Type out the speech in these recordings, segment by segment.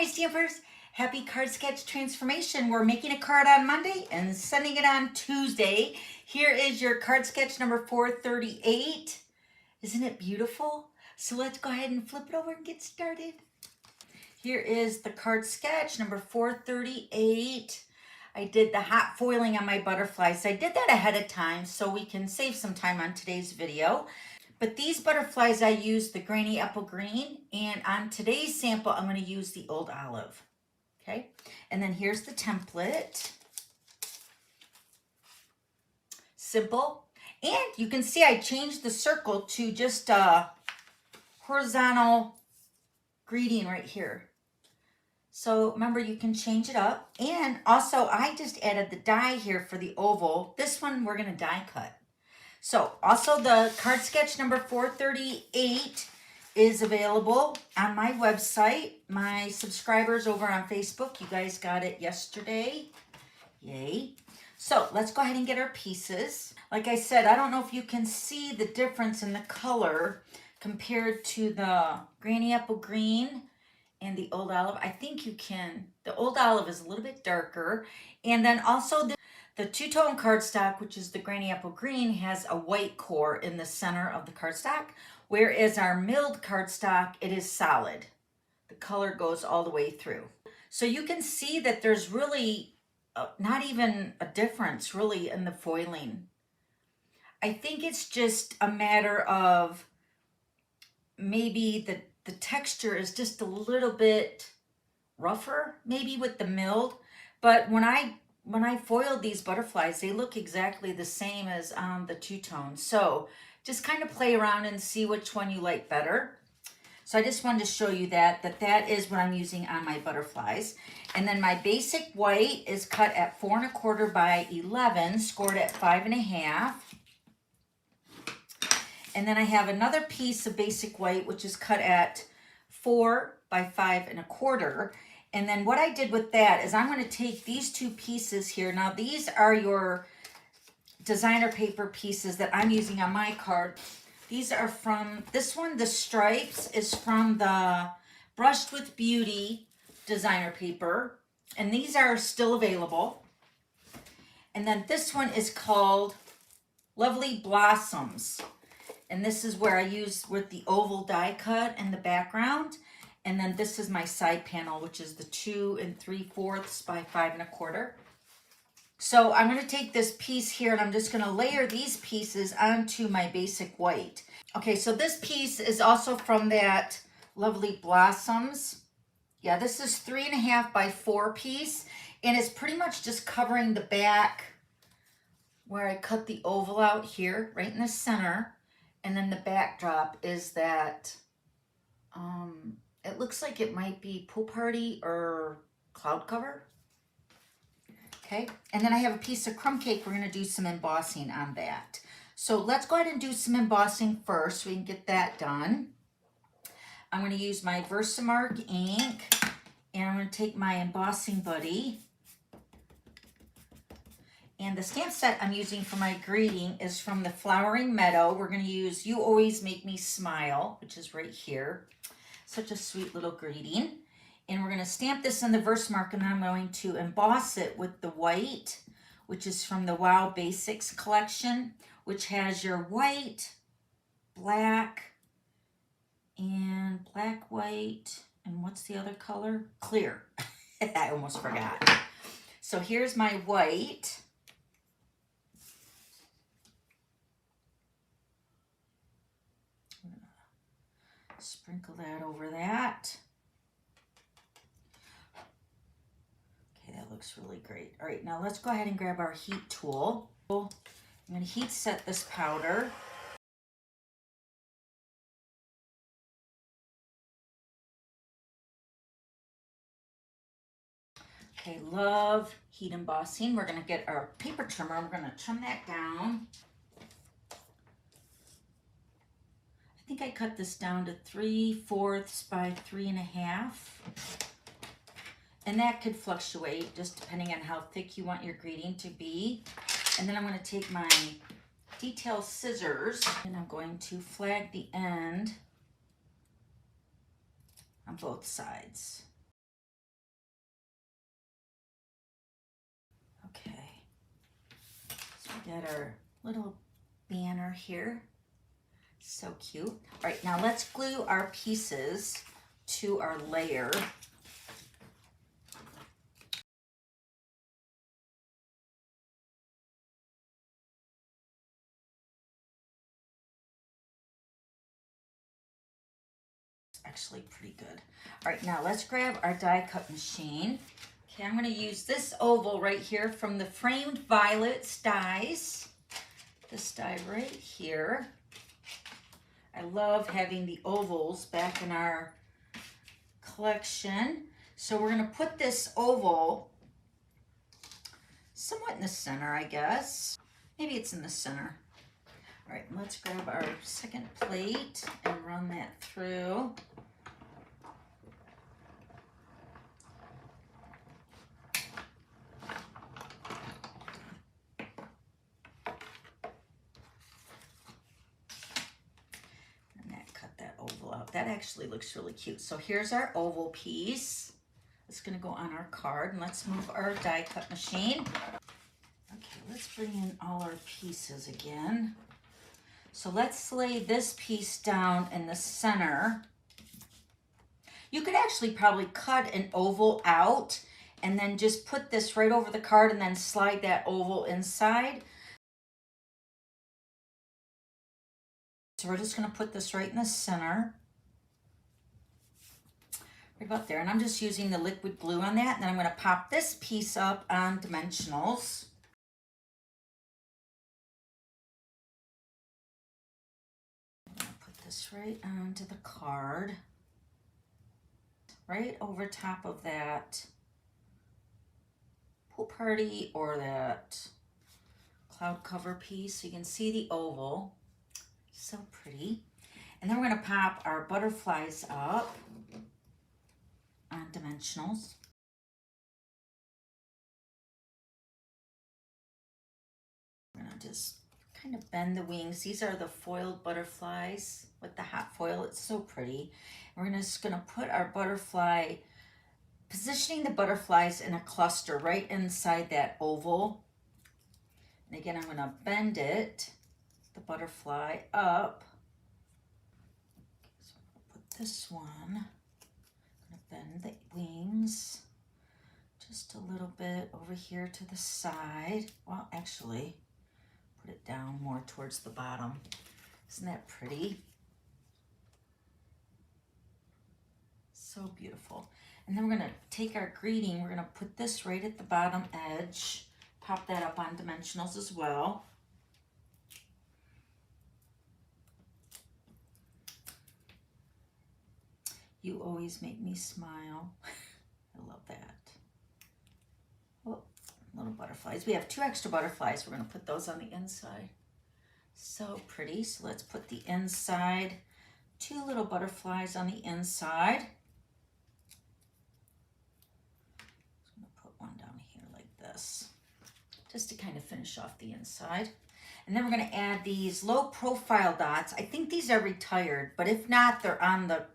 Hi Stampers, happy card sketch transformation. We're making a card on Monday and sending it on Tuesday. Here is your card sketch number 438. Isn't it beautiful? So let's go ahead and flip it over and get started. Here is the card sketch number 438. I did the hot foiling on my butterflies. I did that ahead of time so we can save some time on today's video. But these butterflies, I used the granny apple green, and on today's sample, I'm going to use the old olive. Okay, and then here's the template. Simple. And you can see I changed the circle to just a horizontal greeting right here. So remember, you can change it up. And also, I just added the die here for the oval. This one, we're going to die cut. So also the card sketch number 438 is available on my website. My subscribers over on Facebook, you guys got it yesterday. Yay. So let's go ahead and get our pieces. Like I said, I don't know if you can see the difference in the color compared to the granny apple green and the old olive. I think you can. The old olive is a little bit darker. And then also the two-tone cardstock, which is the granny apple green, has a white core in the center of the cardstock, whereas our milled cardstock, it is solid. The color goes all the way through. So you can see that there's really not even a difference really in the foiling. I think it's just a matter of maybe the texture is just a little bit rougher, maybe with the milled, but when I foiled these butterflies, they look exactly the same as the two-tone. So just kind of play around and see which one you like better. So I just wanted to show you that is what I'm using on my butterflies. And then my basic white is cut at 4 1/4 by 11, scored at 5 1/2. And then I have another piece of basic white, which is cut at 4 by 5 1/4. And then what I did with that is I'm going to take these two pieces here. Now these are your designer paper pieces that I'm using on my card. These are from, this one, the stripes, is from the Brushed with Beauty designer paper. And these are still available. And then this one is called Lovely Blossoms. And this is where I use with the oval die cut in the background. And then this is my side panel, which is the 2 3/4 by 5 1/4. So I'm going to take this piece here and I'm just going to layer these pieces onto my basic white. Okay, so this piece is also from that Lovely Blossoms. Yeah, this is 3 1/2 by 4 piece. And it's pretty much just covering the back where I cut the oval out here, right in the center. And then the backdrop is that, it looks like it might be Pool Party or Cloud Cover. Okay, and then I have a piece of crumb cake. We're going to do some embossing on that. So let's go ahead and do some embossing first so we can get that done. I'm going to use my Versamark ink, and I'm going to take my embossing buddy. And the stamp set I'm using for my greeting is from the Flowering Meadow. We're going to use You Always Make Me Smile, which is right here. Such a sweet little greeting. And we're going to stamp this in the Versamark, and then I'm going to emboss it with the white, which is from the Wow Basics collection, which has your white, black, and black, white, and what's the other color? Clear. I almost forgot. So here's my white. Sprinkle that over that. Okay, that looks really great. All right, now let's go ahead and grab our heat tool. I'm going to heat set this powder. Okay, love heat embossing. We're going to get our paper trimmer. We're going to trim that down. I think I cut this down to 3/4 by 3 1/2. And that could fluctuate just depending on how thick you want your greeting to be. And then I'm going to take my detail scissors and I'm going to flag the end on both sides. Got our little banner here. So cute. All right, now let's glue our pieces to our layer. Actually pretty good. All right, now let's grab our die cut machine. Okay, I'm going to use this oval right here from the Framed Violets dies. This die right here. I love having the ovals back in our collection. So we're going to put this oval somewhat in the center, I guess. Maybe it's in the center. All right, let's grab our second plate and run that through. That actually looks really cute. So here's our oval piece. It's going to go on our card, and let's move our die cut machine. Okay, let's bring in all our pieces again. So let's lay this piece down in the center. You could actually probably cut an oval out and then just put this right over the card and then slide that oval inside. So we're just going to put this right in the center. Right about there, and I'm just using the liquid glue on that, and then I'm going to pop this piece up on Dimensionals. I'm going to put this right onto the card, right over top of that pool party or that cloud cover piece, so you can see the oval. So pretty. And then we're going to pop our butterflies up on Dimensionals. We're going to just kind of bend the wings. These are the foiled butterflies with the hot foil. It's so pretty. We're just going to put our butterfly, positioning the butterflies in a cluster right inside that oval. And again, I'm going to bend it, the butterfly up. So I'm going to put this one. Bend the wings just a little bit over here to the side. Well, actually, put it down more towards the bottom. Isn't that pretty? So beautiful. And then we're going to take our greeting. We're going to put this right at the bottom edge. Pop that up on Dimensionals as well. You always make me smile. I love that. Oh, little butterflies. We have 2 extra butterflies. We're going to put those on the inside. So pretty. So let's put the inside, 2 little butterflies on the inside. I'm going to put one down here like this, just to kind of finish off the inside. And then we're going to add these low profile dots. I think these are retired, but if not, they're on the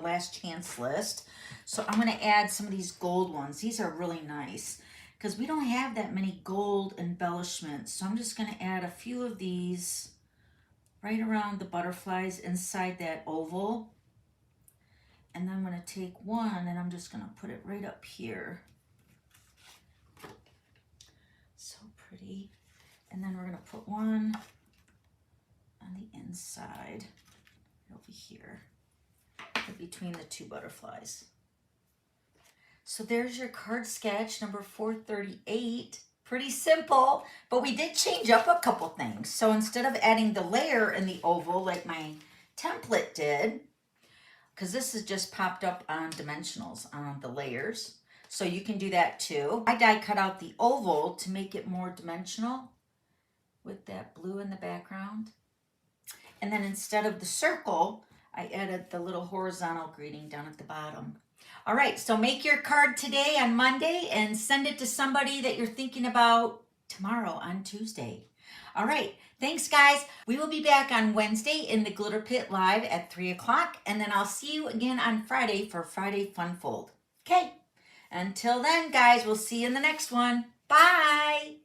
last chance list. So I'm going to add some of these gold ones. These are really nice because we don't have that many gold embellishments. So I'm just going to add a few of these right around the butterflies inside that oval. And then I'm going to take one and I'm just going to put it right up here. So pretty. And then we're going to put one on the inside over here, between the 2 butterflies. So there's your card sketch number 438. Pretty simple, but we did change up a couple things. So instead of adding the layer in the oval like my template did, because this is just popped up on Dimensionals on the layers, so you can do that too. I die cut out the oval to make it more dimensional with that blue in the background. And then instead of the circle, I added the little horizontal greeting down at the bottom. All right, so make your card today on Monday and send it to somebody that you're thinking about tomorrow on Tuesday. All right, thanks guys. We will be back on Wednesday in the Glitter Pit live at 3 o'clock, and then I'll see you again on Friday for Friday Fun Fold. Okay, until then guys, we'll see you in the next one. Bye.